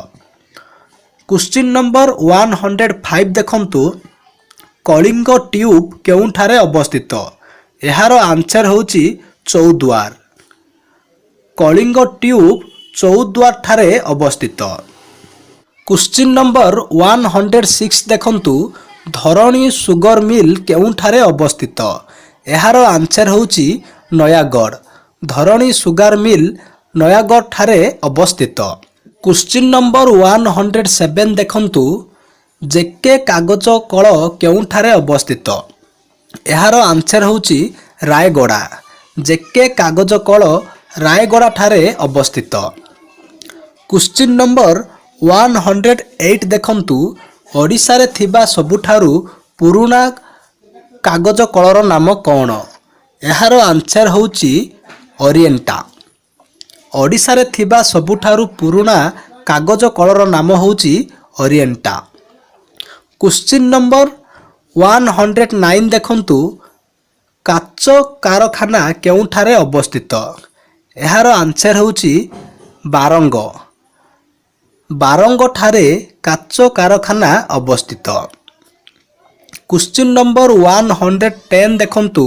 क्वेश्चन नंबर 105 देखंतु कलिंग ट्यूब केउठारे अवस्थित? एहार आंसर होउची चौद्वार। कलिंग ट्यूब चौद्वार ठारे अवस्थित। क्वेश्चन नंबर 106 देखंतु धरणी सुगर मिल केउठारे अवस्थित? एहार आंसर होउची नयागढ़। धरणी सुगर मिल नयागढ़ ठारे अवस्थित। क्वेश्चन नंबर 107 देखंतु जेके कागज कल केउठारे अवस्थित? एहार आंसर होउची रायगड़ा। जेके कागज कल रायगड़ा ठारे अवस्थित। क्वेश्चन नंबर 108 देखंतु ओडिशा रे थिबा सबुठारु पुराना कागज कलर नाम कौन? एहार आंसर होउची ओरिएंटा। ଓଡ଼ିଶାରେ ଥିବା ସବୁଠାରୁ ପୁରୁଣା କାଗଜ କଳର ନାମ ହେଉଛି ଓରିଏଣ୍ଟା। କ୍ୱେଶ୍ଚିନ୍ ନମ୍ବର 109 ଦେଖନ୍ତୁ, କାଚ କାରଖାନା କେଉଁଠାରେ ଅବସ୍ଥିତ? ଏହାର ଆନ୍ସର ହେଉଛି ବାରଙ୍ଗ। ବାରଙ୍ଗଠାରେ କାଚ କାରଖାନା ଅବସ୍ଥିତ। କ୍ୱେଶ୍ଚିନ୍ ନମ୍ବର 110 ଦେଖନ୍ତୁ,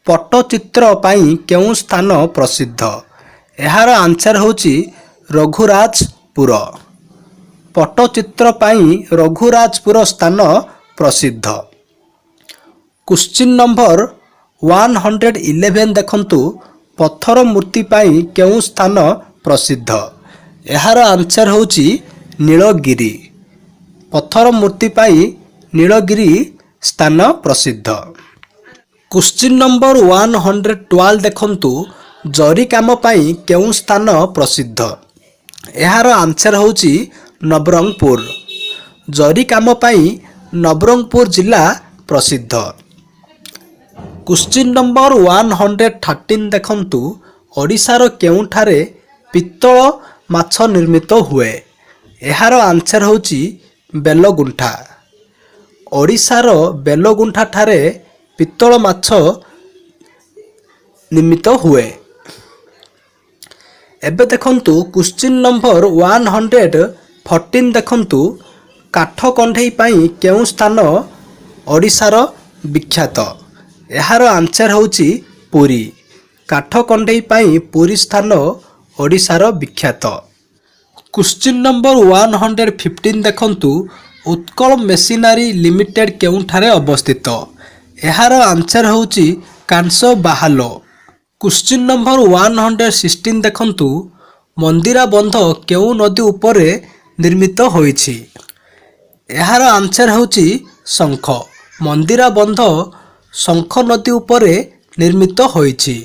ପଟ୍ଟଚିତ୍ର ପାଇଁ କେଉଁ ସ୍ଥାନ ପ୍ରସିଦ୍ଧ? ଏହାର ଆନ୍ସର ହେଉଛି ରଘୁରାଜପୁର। ପଟ୍ଟଚିତ୍ର ପାଇଁ ରଘୁରାଜପୁର ସ୍ଥାନ ପ୍ରସିଦ୍ଧ। କ୍ୱେଶ୍ଚିନ୍ ନମ୍ବର 111 ଦେଖନ୍ତୁ, ପଥର ମୂର୍ତ୍ତି ପାଇଁ କେଉଁ ସ୍ଥାନ ପ୍ରସିଦ୍ଧ? ଏହାର ଆନ୍ସର ହେଉଛି ନୀଳଗିରି। ପଥର ମୂର୍ତ୍ତି ପାଇଁ ନୀଳଗିରି ସ୍ଥାନ ପ୍ରସିଦ୍ଧ। କ୍ୱେଶ୍ଚିନ୍ ନମ୍ବର 112 ଦେଖନ୍ତୁ, ଜରି କାମ ପାଇଁ କେଉଁ ସ୍ଥାନ ପ୍ରସିଦ୍ଧ? ଏହାର ଆନ୍ସର ହେଉଛି ନବରଙ୍ଗପୁର। ଜରି କାମ ପାଇଁ ନବରଙ୍ଗପୁର ଜିଲ୍ଲା ପ୍ରସିଦ୍ଧ। କ୍ୱେଶ୍ଚିନ୍ ନମ୍ବର 113 ଦେଖନ୍ତୁ, ଓଡ଼ିଶାର କେଉଁଠାରେ ପିତ୍ତଳ ମାଛ ନିର୍ମିତ ହୁଏ? ଏହାର ଆନ୍ସର ହେଉଛି ବେଲଗୁଣ୍ଠା। ଓଡ଼ିଶାର ବେଲଗୁଣ୍ଠାଠାରେ ପିତ୍ତଳ ମାଛ ନିର୍ମିତ ହୁଏ। ଏବେ ଦେଖନ୍ତୁ କ୍ୱେଶ୍ଚିନ୍ ନମ୍ବର 114 ଦେଖନ୍ତୁ, କାଠ କଣ୍ଢେଇ ପାଇଁ କେଉଁ ସ୍ଥାନ ଓଡ଼ିଶାର ବିଖ୍ୟାତ? ଏହାର ଆନ୍ସର ହେଉଛି ପୁରୀ। କାଠ କଣ୍ଢେଇ ପାଇଁ ପୁରୀ ସ୍ଥାନ ଓଡ଼ିଶାର ବିଖ୍ୟାତ। କ୍ୱେଶ୍ଚିନ୍ ନମ୍ବର 115 ଦେଖନ୍ତୁ, ଉତ୍କଳ ମେସିନାରୀ ଲିମିଟେଡ୍ କେଉଁଠାରେ ଅବସ୍ଥିତ? ଏହାର ଆନ୍ସର ହେଉଛି କାଂସବାହାଲ। କ୍ୱେଶ୍ଚିନ୍ ନମ୍ବର 116 ଦେଖନ୍ତୁ, ମନ୍ଦିରା ବନ୍ଧ କେଉଁ ନଦୀ ଉପରେ ନିର୍ମିତ ହୋଇଛି? ଏହାର ଆନ୍ସର ହେଉଛି ଶଙ୍ଖ। ମନ୍ଦିରା ବନ୍ଧ ଶଙ୍ଖ ନଦୀ ଉପରେ ନିର୍ମିତ ହୋଇଛି।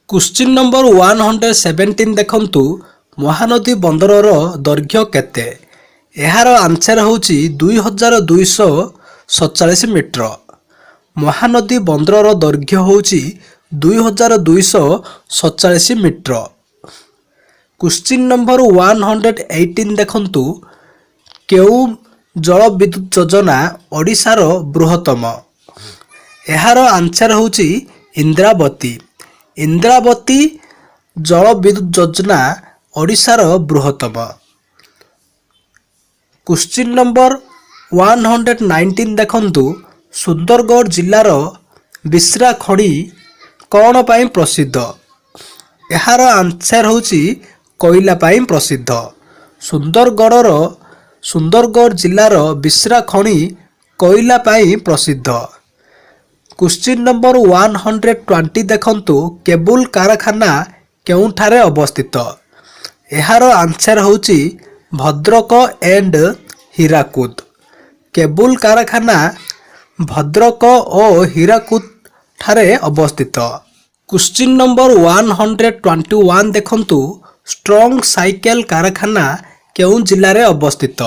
କ୍ୱେଶ୍ଚିନ୍ ନମ୍ବର 117 ଦେଖନ୍ତୁ, ମହାନଦୀ ବନ୍ଦରର ଦୈର୍ଘ୍ୟ କେତେ? ଏହାର ଆନ୍ସର ହେଉଛି 2247 ମିଟର। ମହାନଦୀ ବନ୍ଦରର ଦୈର୍ଘ୍ୟ ହେଉଛି 2247 ମିଟର। କ୍ୱେଶ୍ଚିନ୍ ନମ୍ବର 118 ଦେଖନ୍ତୁ, କେଉଁ ଜଳବିଦ୍ୟୁତ ଯୋଜନା ଓଡ଼ିଶାର ବୃହତ୍ତମ? ଏହାର ଆନ୍ସର ହେଉଛି ଇନ୍ଦ୍ରାବତୀ। ଇନ୍ଦ୍ରାବତୀ ଜଳବିଦ୍ୟୁତ ଯୋଜନା ଓଡ଼ିଶାର ବୃହତ୍ତମ। କ୍ୱେଶ୍ଚିନ୍ ନମ୍ବର 119 ଦେଖନ୍ତୁ, ସୁନ୍ଦରଗଡ଼ ଜିଲ୍ଲାର ବିଶ୍ରା ଖଣି କ'ଣ ପାଇଁ ପ୍ରସିଦ୍ଧ? ଏହାର ଆନ୍ସର ହେଉଛି କୋଇଲା ପାଇଁ ପ୍ରସିଦ୍ଧ। ସୁନ୍ଦରଗଡ଼ ଜିଲ୍ଲାର ବିଶ୍ରା ଖଣି କୋଇଲା ପାଇଁ ପ୍ରସିଦ୍ଧ। କ୍ୱେଶ୍ଚିନ୍ ନମ୍ବର 120 ଦେଖନ୍ତୁ, କେବୁଲ କାରଖାନା କେଉଁଠାରେ ଅବସ୍ଥିତ? ଏହାର ଆନ୍ସର ହେଉଛି ଭଦ୍ରକ ଏଣ୍ଡ ହୀରାକୁଦ। କେବୁଲ କାରଖାନା ଭଦ୍ରକ ଓ ହୀରାକୁଦ ଠାରେ ଅବସ୍ଥିତ। କ୍ୱେଶ୍ଚିନ୍ ନମ୍ବର 121 ଦେଖନ୍ତୁ, ଷ୍ଟ୍ରଙ୍ଗ ସାଇକେଲ କାରଖାନା କେଉଁ ଜିଲ୍ଲାରେ ଅବସ୍ଥିତ?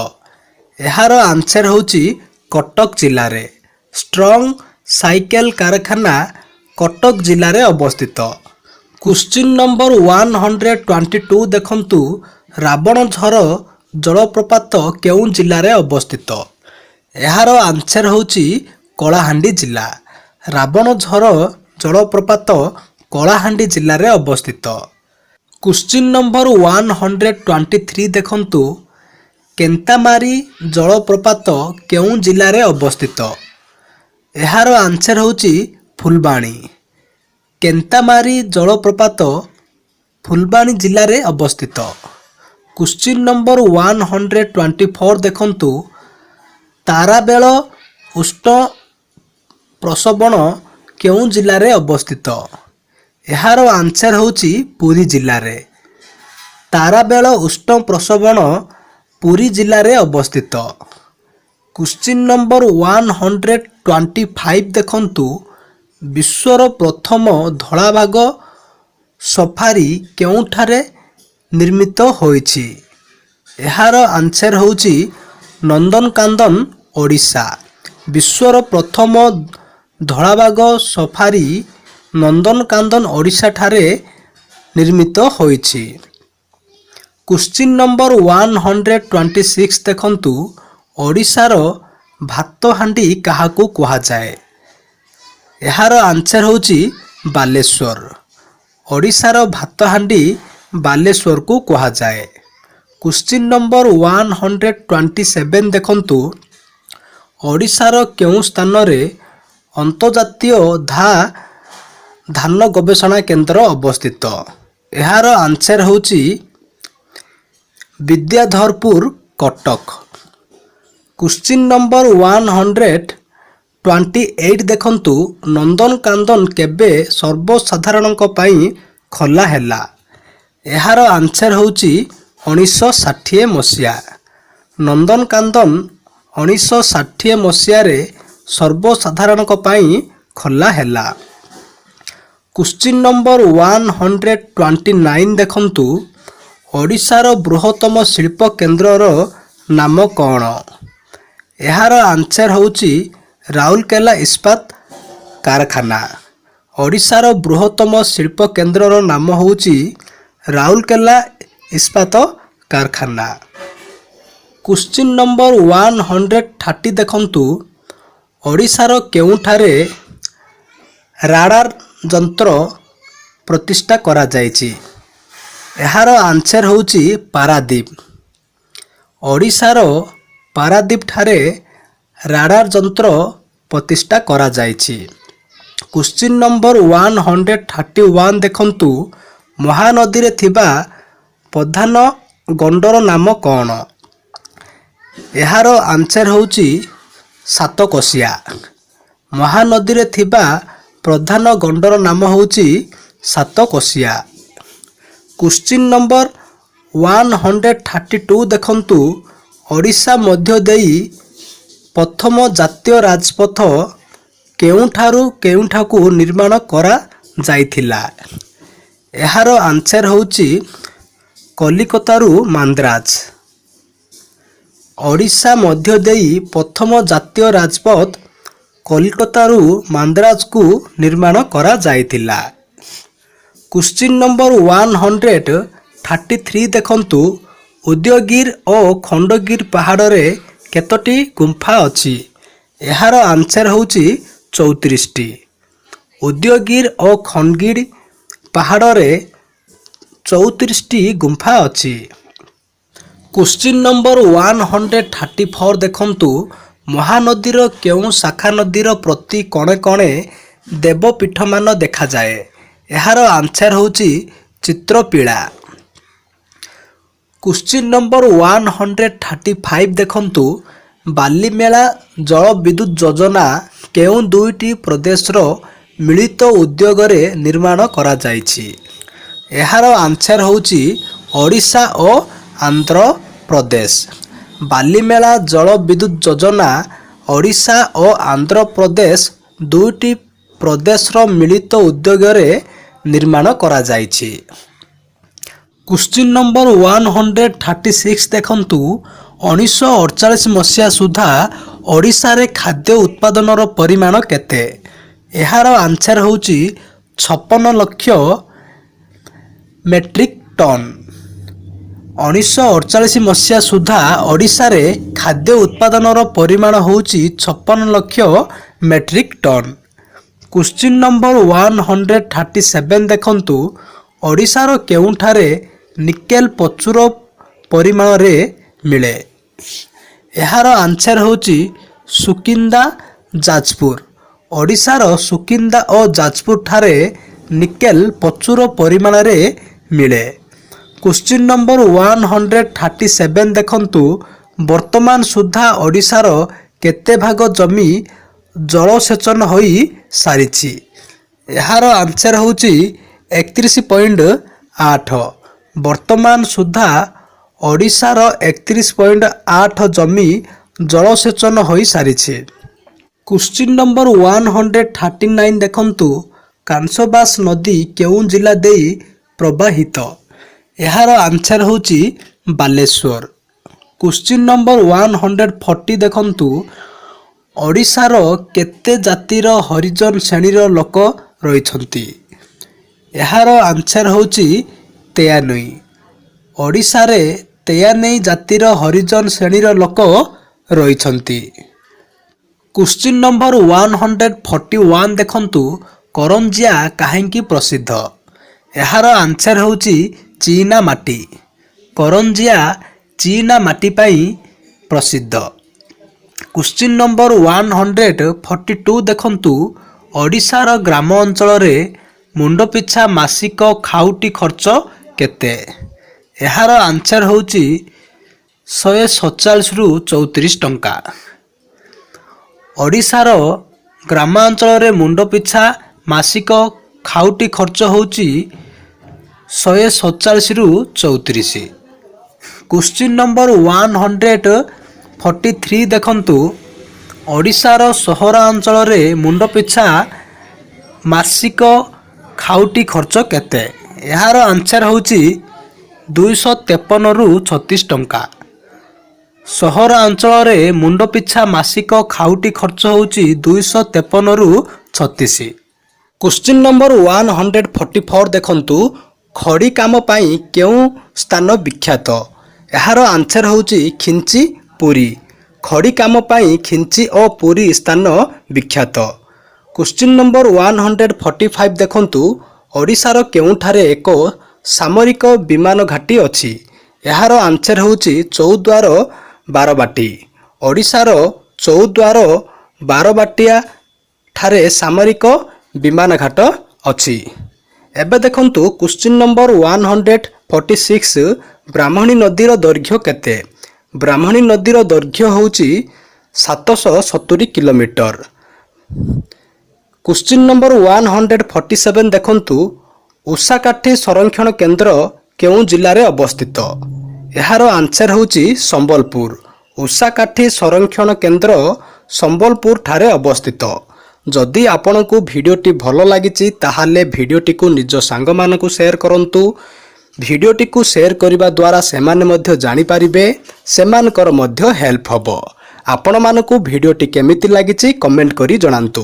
ଏହାର ଆନ୍ସର ହେଉଛି କଟକ ଜିଲ୍ଲାରେ। ଷ୍ଟ୍ରଙ୍ଗ ସାଇକେଲ କାରଖାନା କଟକ ଜିଲ୍ଲାରେ ଅବସ୍ଥିତ। କ୍ୱେଶ୍ଚିନ୍ ନମ୍ବର 122 ଦେଖନ୍ତୁ, ରାବଣଝର ଜଳପ୍ରପାତ କେଉଁ ଜିଲ୍ଲାରେ ଅବସ୍ଥିତ? ଏହାର ଆନ୍ସର ହେଉଛି କଳାହାଣ୍ଡି ଜିଲ୍ଲା। ରାବଣଝର ଜଳପ୍ରପାତ କଳାହାଣ୍ଡି ଜିଲ୍ଲାରେ ଅବସ୍ଥିତ। କ୍ୱେଶ୍ଚିନ୍ ନମ୍ବର 123 ଦେଖନ୍ତୁ, କେନ୍ତାମାରୀ ଜଳପ୍ରପାତ କେଉଁ ଜିଲ୍ଲାରେ ଅବସ୍ଥିତ? ଏହାର ଆନ୍ସର ହେଉଛି ଫୁଲବାଣୀ। କେନ୍ତାମାରୀ ଜଳପ୍ରପାତ ଫୁଲବାଣୀ ଜିଲ୍ଲାରେ ଅବସ୍ଥିତ। କ୍ୱେଶ୍ଚିନ୍ ନମ୍ବର 124 ଦେଖନ୍ତୁ, ତାରାବେଳ ଉଷ୍ଣ ପ୍ରସବଣ କେଉଁ ଜିଲ୍ଲାରେ ଅବସ୍ଥିତ? ଏହାର ଆନ୍ସର ହେଉଛି ପୁରୀ ଜିଲ୍ଲାରେ। ତାରାବେଳ ଉଷ୍ଣ ପ୍ରସବଣ ପୁରୀ ଜିଲ୍ଲାରେ ଅବସ୍ଥିତ। କ୍ୱେଶ୍ଚିନ୍ ନମ୍ବର 125 ଦେଖନ୍ତୁ, ବିଶ୍ୱର ପ୍ରଥମ ଧଳାବାଘ ସଫାରୀ କେଉଁଠାରେ ନିର୍ମିତ ହୋଇଛି? ଏହାର ଆନ୍ସର ହେଉଛି ନନ୍ଦନକାନନ ଓଡ଼ିଶା। ବିଶ୍ୱର ପ୍ରଥମ ଧଳାବାଘ ସଫାରୀ ନନ୍ଦନକାନନ ଓଡ଼ିଶା ଠାରେ ନିର୍ମିତ ହୋଇଛି। କ୍ୱେଶ୍ଚିନ୍ ନମ୍ବର 126 ଦେଖନ୍ତୁ ଓଡ଼ିଶାର ଭାତହାଣ୍ଡି କାହାକୁ କୁହାଯାଏ? ଏହାର ଆନ୍ସର ହେଉଛି ବାଲେଶ୍ୱର। ଓଡ଼ିଶାର ଭାତହାଣ୍ଡି ବାଲେଶ୍ୱରକୁ କୁହାଯାଏ। କ୍ୱେଶ୍ଚିନ୍ ନମ୍ବର 127 ଦେଖନ୍ତୁ ଓଡ଼ିଶାର କେଉଁ ସ୍ଥାନରେ ଅନ୍ତର୍ଜାତୀୟ ଧାନ ଗବେଷଣା କେନ୍ଦ୍ର ଅବସ୍ଥିତ? ଏହାର ଆନ୍ସର ହେଉଛି ବିଦ୍ୟାଧରପୁର, କଟକ। କ୍ୱେଶ୍ଚିନ୍ ନମ୍ବର 128 ଦେଖନ୍ତୁ ନନ୍ଦନକାନନ କେବେ ସର୍ବସାଧାରଣଙ୍କ ପାଇଁ ଖୋଲା ହେଲା? ଏହାର ଆନ୍ସର ହେଉଛି 1960 ମସିହା। ନନ୍ଦନକାନନ 1960 ମସିହାରେ ସର୍ବସାଧାରଣଙ୍କ ପାଇଁ ଖୋଲା ହେଲା। କ୍ୱେଶ୍ଚିନ୍ ନମ୍ବର 129 ଦେଖନ୍ତୁ ଓଡ଼ିଶାର ବୃହତ୍ତମ ଶିଳ୍ପ କେନ୍ଦ୍ରର ନାମ କ'ଣ? ଏହାର ଆନ୍ସର ହେଉଛି ରାଉରକେଲା ଇସ୍ପାତ କାରଖାନା। ଓଡ଼ିଶାର ବୃହତ୍ତମ ଶିଳ୍ପ କେନ୍ଦ୍ରର ନାମ ହେଉଛି ରାଉରକେଲା ଇସ୍ପାତ କାରଖାନା। କ୍ୱେଶ୍ଚିନ୍ ନମ୍ବର 130 ଦେଖନ୍ତୁ ଓଡ଼ିଶାର କେଉଁଠାରେ ରାଡାର ଯନ୍ତ୍ର ପ୍ରତିଷ୍ଠା କରାଯାଇଛି? ଏହାର ଆନ୍ସର ହେଉଛି ପାରାଦୀପ। ଓଡ଼ିଶାର ପାରାଦୀପ ଠାରେ ରାଡାର ଯନ୍ତ୍ର ପ୍ରତିଷ୍ଠା କରାଯାଇଛି। କ୍ୱେଶ୍ଚିନ୍ ନମ୍ବର 131 ଦେଖନ୍ତୁ ମହାନଦୀରେ ଥିବା ପ୍ରଧାନ ଗଣ୍ଡର ନାମ କ'ଣ? ଏହାର ଆନ୍ସର ହେଉଛି ସାତକୋଶିଆ। ମହାନଦୀରେ ଥିବା ପ୍ରଧାନ ଗଣ୍ଡର ନାମ ହେଉଛି ସାତକୋଶିଆ। କ୍ୱେଶ୍ଚିନ୍ ନମ୍ବର 132 ଦେଖନ୍ତୁ ଓଡ଼ିଶା ମଧ୍ୟ ଦେଇ ପ୍ରଥମ ଜାତୀୟ ରାଜପଥ କେଉଁଠାରୁ କେଉଁଠାକୁ ନିର୍ମାଣ କରାଯାଇଥିଲା? ଏହାର ଆନ୍ସର ହେଉଛି କଲିକତାରୁ ମାନ୍ଦ୍ରାଜ। ଓଡ଼ିଶା ମଧ୍ୟ ଦେଇ ପ୍ରଥମ ଜାତୀୟ ରାଜପଥ କଲିକତାରୁ ମାନ୍ଦ୍ରାଜକୁ ନିର୍ମାଣ କରାଯାଇଥିଲା। କ୍ୱେଶ୍ଚିନ୍ ନମ୍ବର 133 ଦେଖନ୍ତୁ ଉଦୟଗିରି ଓ ଖଣ୍ଡଗିରି ପାହାଡ଼ରେ କେତୋଟି ଗୁମ୍ଫା ଅଛି? ଏହାର ଆନ୍ସର ହେଉଛି 34ଟି। ଉଦୟଗିରି ଓ ଖଣ୍ଡଗିରି ପାହାଡ଼ରେ 34ଟି ଗୁମ୍ଫା ଅଛି। କ୍ୱେଶ୍ଚିନ୍ ନମ୍ବର 134 ଦେଖନ୍ତୁ ମହାନଦୀର କେଉଁ ଶାଖା ନଦୀର ପ୍ରତି କଣେ କଣେ ଦେବପୀଠମାନ ଦେଖାଯାଏ? ଏହାର ଆନ୍ସର ହେଉଛି ଚିତ୍ରପୀଳା। କ୍ୱେଶ୍ଚିନ୍ ନମ୍ବର 135 ଦେଖନ୍ତୁ ବାଲିମେଳା ଜଳବିଦ୍ୟୁତ ଯୋଜନା କେଉଁ ଦୁଇଟି ପ୍ରଦେଶର ମିଳିତ ଉଦ୍ୟୋଗରେ ନିର୍ମାଣ କରାଯାଇଛି? ଏହାର ଆନ୍ସର ହେଉଛି ଓଡ଼ିଶା ଓ ଆନ୍ଧ୍ରପ୍ରଦେଶ। ବାଲିମେଳା ଜଳବିଦ୍ୟୁତ ଯୋଜନା ଓଡ଼ିଶା ଓ ଆନ୍ଧ୍ରପ୍ରଦେଶ ଦୁଇଟି ପ୍ରଦେଶର ମିଳିତ ଉଦ୍ୟୋଗରେ ନିର୍ମାଣ କରାଯାଇଛି। କ୍ୱେଶ୍ଚିନ୍ ନମ୍ବର 136 ଦେଖନ୍ତୁ 1948 ମସିହା ସୁଦ୍ଧା ଓଡ଼ିଶାରେ ଖାଦ୍ୟ ଉତ୍ପାଦନର ପରିମାଣ କେତେ? ଏହାର ଆନ୍ସର ହେଉଛି 56 ଲକ୍ଷ ମେଟ୍ରିକ୍ ଟନ୍। 1948 ମସିହା ସୁଦ୍ଧା ଓଡ଼ିଶାରେ ଖାଦ୍ୟ ଉତ୍ପାଦନର ପରିମାଣ ହେଉଛି 56 ଲକ୍ଷ ମେଟ୍ରିକ୍ ଟନ୍। କ୍ୱେଶ୍ଚିନ୍ ନମ୍ବର 137 ଦେଖନ୍ତୁ ଓଡ଼ିଶାର କେଉଁଠାରେ ନିକେଲ ପ୍ରଚୁର ପରିମାଣରେ ମିଳେ? ଏହାର ଆନ୍ସର ହେଉଛି ସୁକିନ୍ଦା, ଯାଜପୁର। ଓଡ଼ିଶାର ସୁକିନ୍ଦା ଓ ଯାଜପୁର ଠାରେ ନିକେଲ ପ୍ରଚୁର ପରିମାଣରେ ମିଳେ। କ୍ୱେଶ୍ଚିନ୍ ନମ୍ବର 137 ଦେଖନ୍ତୁ ବର୍ତ୍ତମାନ ସୁଦ୍ଧା ଓଡ଼ିଶାର କେତେ ଭାଗ ଜମି ଜଳସେଚନ ହୋଇ ସାରିଛି? ଏହାର ଆନ୍ସର ହେଉଛି 31.8। ବର୍ତ୍ତମାନ ସୁଦ୍ଧା ଓଡ଼ିଶାର 31.8 ଜମି ଜଳସେଚନ ହୋଇସାରିଛି। କ୍ୱେଶ୍ଚିନ୍ ନମ୍ବର 139 ଦେଖନ୍ତୁ କାଂସବାସ ନଦୀ କେଉଁ ଜିଲ୍ଲା ଦେଇ ପ୍ରବାହିତ? ଏହାର ଆନ୍ସର ହେଉଛି ବାଲେଶ୍ୱର। କ୍ୱେଶ୍ଚିନ୍ ନମ୍ବର 140 ଦେଖନ୍ତୁ ଓଡ଼ିଶାର କେତେ ଜାତିର ହରିଜନ ଶ୍ରେଣୀର ଲୋକ ରହିଛନ୍ତି? ଏହାର ଆନ୍ସର ହେଉଛି ତେୟାନଇ। ଓଡ଼ିଶାରେ ତେୟାନଇ ଜାତିର ହରିଜନ ଶ୍ରେଣୀର ଲୋକ ରହିଛନ୍ତି। କ୍ୱେଶ୍ଚିନ୍ ନମ୍ବର 141 ଦେଖନ୍ତୁ, କରଞ୍ଜିଆ କାହିଁକି ପ୍ରସିଦ୍ଧ? ଏହାର ଆନ୍ସର ହେଉଛି ଚୀନା ମାଟି। କରଞ୍ଜିଆ ଚୀନା ମାଟି ପାଇଁ ପ୍ରସିଦ୍ଧ। କ୍ୱେଶ୍ଚିନ୍ ନମ୍ବର 142 ଦେଖନ୍ତୁ, ଓଡ଼ିଶାର ଗ୍ରାମ ଅଞ୍ଚଳରେ ମୁଣ୍ଡ ପିଛା ମାସିକ ଖାଉଟି ଖର୍ଚ୍ଚ କେତେ? ଏହାର ଆନ୍ସର ହେଉଛି 147ରୁ 34 ଟଙ୍କା। ଓଡ଼ିଶାର ଗ୍ରାମାଞ୍ଚଳରେ ମୁଣ୍ଡ ପିଛା ମାସିକ ଖାଉଟି ଖର୍ଚ୍ଚ ହେଉଛି 147ରୁ 34। କ୍ୱେଶ୍ଚିନ୍ ନମ୍ବର 143 ଦେଖନ୍ତୁ, ଓଡ଼ିଶାର ସହରାଞ୍ଚଳରେ ମୁଣ୍ଡ ପିଛା ମାସିକ ଖାଉଟି ଖର୍ଚ୍ଚ କେତେ? ଏହାର ଆନ୍ସର ହେଉଛି 253ରୁ 36 ଟଙ୍କା। ସହରାଞ୍ଚଳରେ ମୁଣ୍ଡ ପିଛା ମାସିକ ଖାଉଟି ଖର୍ଚ୍ଚ ହେଉଛି 253ରୁ 36। କ୍ୱେଶ୍ଚିନ୍ ନମ୍ବର 144 ଦେଖନ୍ତୁ, ଖଡ଼ି କାମ ପାଇଁ କେଉଁ ସ୍ଥାନ ବିଖ୍ୟାତ? ଏହାର ଆନ୍ସର ହେଉଛି ଖିଞ୍ଚି, ପୁରୀ। ଖଡ଼ି କାମ ପାଇଁ ଖିଞ୍ଚି ଓ ପୁରୀ ସ୍ଥାନ ବିଖ୍ୟାତ। କ୍ୱେଶ୍ଚିନ୍ ନମ୍ବର 145 ଦେଖନ୍ତୁ, ଓଡ଼ିଶାର କେଉଁଠାରେ ଏକ ସାମରିକ ବିମାନ ଘାଟି ଅଛି? ଏହାର ଆନ୍ସର ହେଉଛି ଚୌଦ୍ୱାର ବାରବାଟୀ। ଓଡ଼ିଶାର ଚୌଦ୍ୱାର ବାରବାଟିଆ ଠାରେ ସାମରିକ ବିମାନ ଘାଟ ଅଛି। ଏବେ ଦେଖନ୍ତୁ କ୍ୱେଶ୍ଚିନ୍ ନମ୍ବର 146, ବ୍ରାହ୍ମଣୀ ନଦୀର ଦୈର୍ଘ୍ୟ କେତେ? ବ୍ରାହ୍ମଣୀ ନଦୀର ଦୈର୍ଘ୍ୟ ହେଉଛି 770 କିଲୋମିଟର। କ୍ୱେଶ୍ଚିନ୍ ନମ୍ବର 147 ଦେଖନ୍ତୁ, ଉଷାକାଠି ସଂରକ୍ଷଣ କେନ୍ଦ୍ର କେଉଁ ଜିଲ୍ଲାରେ ଅବସ୍ଥିତ? ଏହାର ଆନ୍ସର ହେଉଛି ସମ୍ବଲପୁର। ଉଷାକାଠି ସଂରକ୍ଷଣ କେନ୍ଦ୍ର ସମ୍ବଲପୁର ଠାରେ ଅବସ୍ଥିତ। ଯଦି ଆପଣଙ୍କୁ ଭିଡ଼ିଓଟି ଭଲ ଲାଗିଛି ତାହେଲେ ଭିଡ଼ିଓଟିକୁ ନିଜ ସାଙ୍ଗମାନଙ୍କୁ ସେୟାର କରନ୍ତୁ। ଭିଡ଼ିଓଟିକୁ ସେୟାର କରିବା ଦ୍ୱାରା ସେମାନେ ମଧ୍ୟ ଜାଣିପାରିବେ, ସେମାନଙ୍କର ମଧ୍ୟ ହେଲ୍ପ ହେବ। ଆପଣମାନଙ୍କୁ ଭିଡ଼ିଓଟି କେମିତି ଲାଗିଛି କମେଣ୍ଟ କରି ଜଣାନ୍ତୁ।